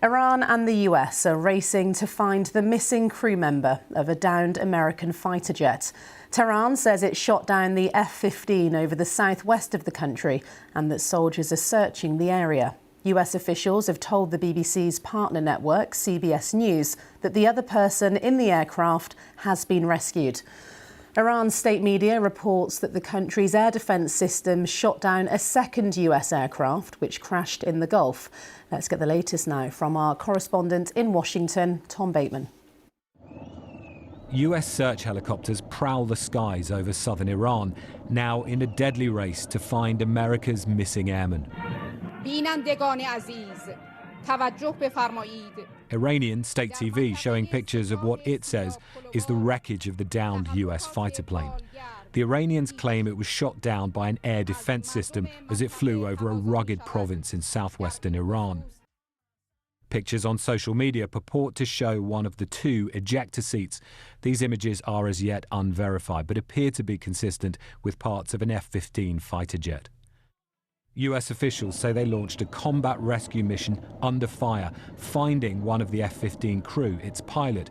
Iran and the US are racing to find the missing crew member of a downed American fighter jet. Tehran says it shot down the F-15 over the southwest of the country and that soldiers are searching the area. US officials have told the BBC's partner network, CBS News, that the other person in the aircraft has been rescued. Iran's state media reports that the country's air defence system shot down a second US aircraft, which crashed in the Gulf. Let's get the latest now from our correspondent in Washington, Tom Bateman. US search helicopters prowl the skies over southern Iran, now in a deadly race to find America's missing airmen. Iranian state TV showing pictures of what it says is the wreckage of the downed US fighter plane. The Iranians claim it was shot down by an air defense system as it flew over a rugged province in southwestern Iran. Pictures on social media purport to show one of the two ejector seats. These images are as yet unverified, but appear to be consistent with parts of an F-15 fighter jet. US officials say they launched a combat rescue mission under fire, finding one of the F-15 crew, its pilot.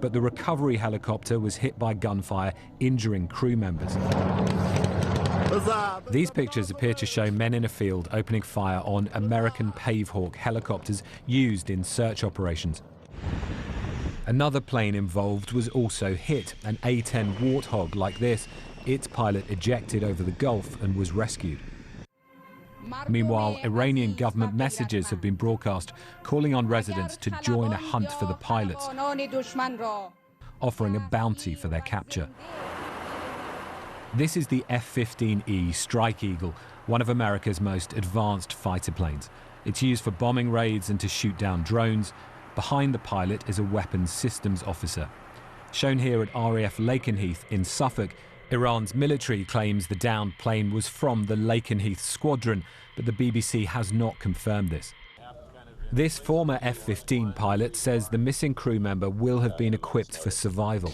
But the recovery helicopter was hit by gunfire, injuring crew members. These pictures appear to show men in a field opening fire on American Pavehawk helicopters used in search operations. Another plane involved was also hit, an A-10 Warthog like this. Its pilot ejected over the Gulf and was rescued. Meanwhile, Iranian government messages have been broadcast calling on residents to join a hunt for the pilots, offering a bounty for their capture. This is the F-15E Strike Eagle, one of America's most advanced fighter planes. It's used for bombing raids and to shoot down drones. Behind the pilot is a weapons systems officer. Shown here at RAF Lakenheath in Suffolk, Iran's military claims the downed plane was from the Lakenheath squadron, but the BBC has not confirmed this. This former F-15 pilot says the missing crew member will have been equipped for survival.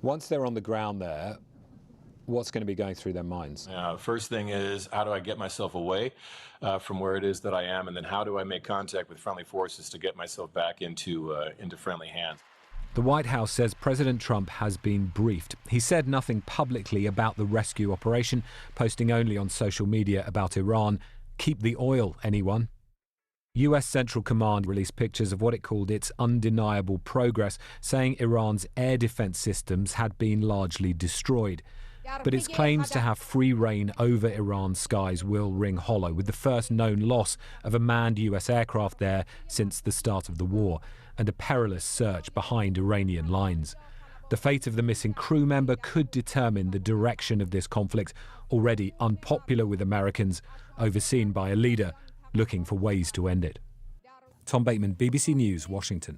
Once they're on the ground there, what's going to be going through their minds? First thing is, how do I get myself away from where it is that I am, and then how do I make contact with friendly forces to get myself back into friendly hands? The White House says President Trump has been briefed. He said nothing publicly about the rescue operation, posting only on social media about Iran. Keep the oil, anyone? US Central Command released pictures of what it called its undeniable progress, saying Iran's air defense systems had been largely destroyed. But its claims to have free reign over Iran's skies will ring hollow, with the first known loss of a manned US aircraft there since the start of the war, and a perilous search behind Iranian lines. The fate of the missing crew member could determine the direction of this conflict, already unpopular with Americans, overseen by a leader looking for ways to end it. Tom Bateman, BBC News, Washington.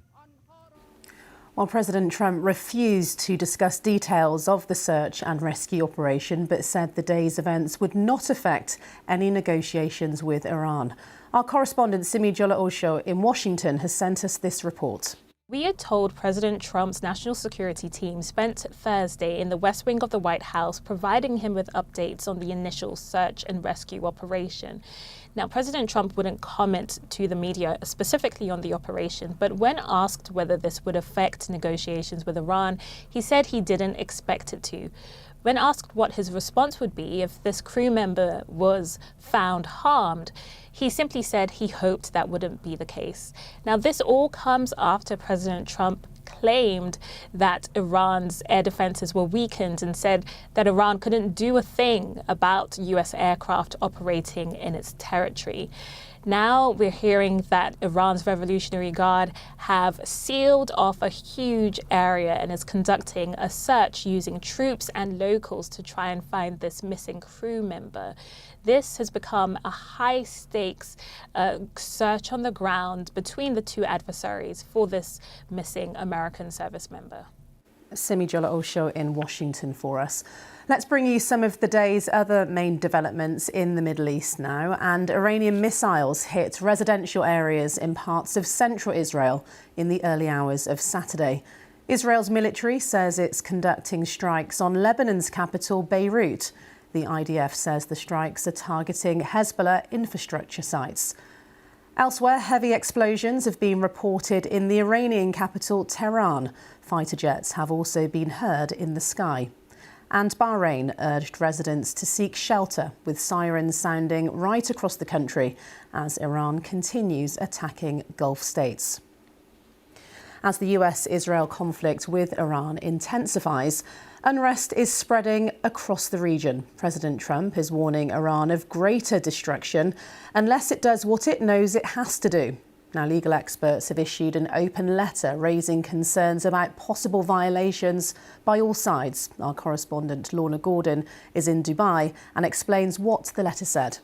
Well, President Trump refused to discuss details of the search and rescue operation, but said the day's events would not affect any negotiations with Iran. Our correspondent Simi Jola-Osho in Washington has sent us this report. We are told President Trump's national security team spent Thursday in the West Wing of the White House providing him with updates on the initial search and rescue operation. Now, President Trump wouldn't comment to the media specifically on the operation, but when asked whether this would affect negotiations with Iran, he said he didn't expect it to. When asked what his response would be if this crew member was found harmed, he simply said he hoped that wouldn't be the case. Now, this all comes after President Trump claimed that Iran's air defenses were weakened and said that Iran couldn't do a thing about US aircraft operating in its territory. Now we're hearing that Iran's Revolutionary Guard have sealed off a huge area and is conducting a search using troops and locals to try and find this missing crew member. This has become a high-stakes search on the ground between the two adversaries for this missing American service member. Simi Jola-Osho in Washington for us. Let's bring you some of the day's other main developments in the Middle East now. And Iranian missiles hit residential areas in parts of central Israel in the early hours of Saturday. Israel's military says it's conducting strikes on Lebanon's capital, Beirut. The IDF says the strikes are targeting Hezbollah infrastructure sites. Elsewhere, heavy explosions have been reported in the Iranian capital, Tehran. Fighter jets have also been heard in the sky. And Bahrain urged residents to seek shelter, with sirens sounding right across the country as Iran continues attacking Gulf states. As the US-Israel conflict with Iran intensifies, unrest is spreading across the region. President Trump is warning Iran of greater destruction unless it does what it knows it has to do. Now, legal experts have issued an open letter raising concerns about possible violations by all sides. Our correspondent Lorna Gordon is in Dubai and explains what the letter said.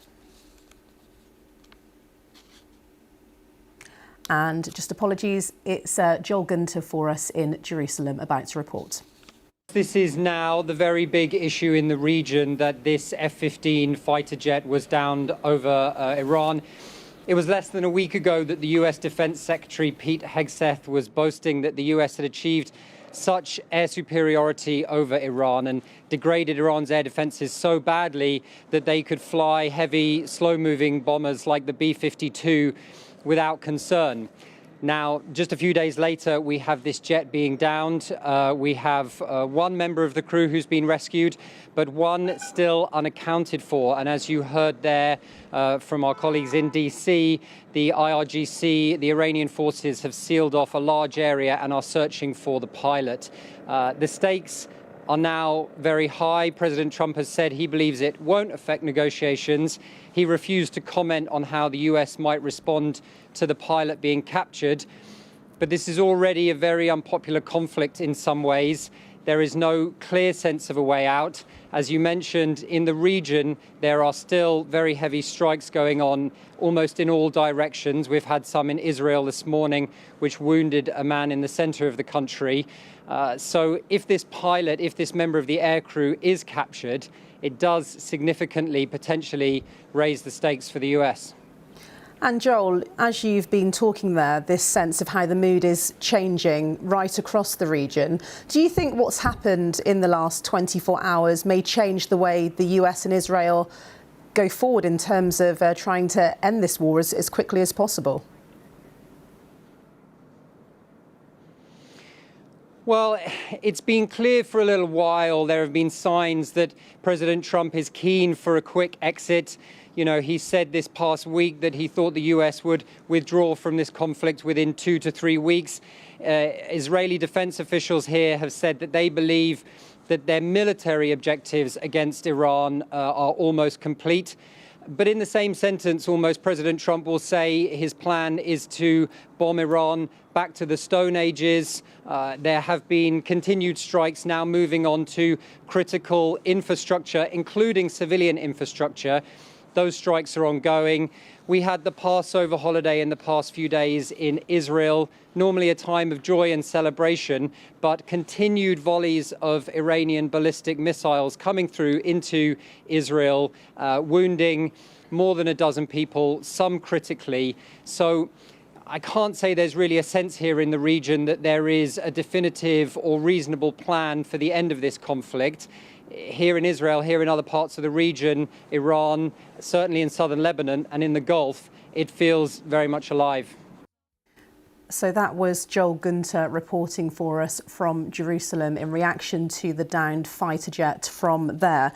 And just apologies, it's Joel Gunter for us in Jerusalem about to report. This is now the very big issue in the region, that this F-15 fighter jet was downed over Iran. It was less than a week ago that the US Defense Secretary Pete Hegseth was boasting that the US had achieved such air superiority over Iran and degraded Iran's air defenses so badly that they could fly heavy, slow-moving bombers like the B-52 without concern. Now, just a few days later, we have this jet being downed. We have one member of the crew who's been rescued, but one still unaccounted for. And as you heard there from our colleagues in DC, the IRGC, the Iranian forces, have sealed off a large area and are searching for the pilot. The stakes are now very high. President Trump has said he believes it won't affect negotiations. He refused to comment on how the US might respond to the pilot being captured. But this is already a very unpopular conflict in some ways. There is no clear sense of a way out. As you mentioned, in the region, there are still very heavy strikes going on almost in all directions. We've had some in Israel this morning, which wounded a man in the center of the country. So if this pilot, if this member of the aircrew is captured, it does significantly, potentially raise the stakes for the US. And Joel, as you've been talking there, this sense of how the mood is changing right across the region, do you think what's happened in the last 24 hours may change the way the US and Israel go forward in terms of trying to end this war as quickly as possible? Well, it's been clear for a little while. There have been signs that President Trump is keen for a quick exit. You know, he said this past week that he thought the US would withdraw from this conflict within 2 to 3 weeks. Israeli defense officials here have said that they believe that their military objectives against Iran are almost complete. But in the same sentence, almost, President Trump will say his plan is to bomb Iran back to the Stone Ages. There have been continued strikes now moving on to critical infrastructure, including civilian infrastructure. Those strikes are ongoing. We had the Passover holiday in the past few days in Israel, normally a time of joy and celebration, but continued volleys of Iranian ballistic missiles coming through into Israel, wounding more than a dozen people, some critically. So I can't say there's really a sense here in the region that there is a definitive or reasonable plan for the end of this conflict. Here in Israel, here in other parts of the region, Iran, certainly in southern Lebanon and in the Gulf, it feels very much alive. So that was Joel Gunter reporting for us from Jerusalem in reaction to the downed fighter jet from there.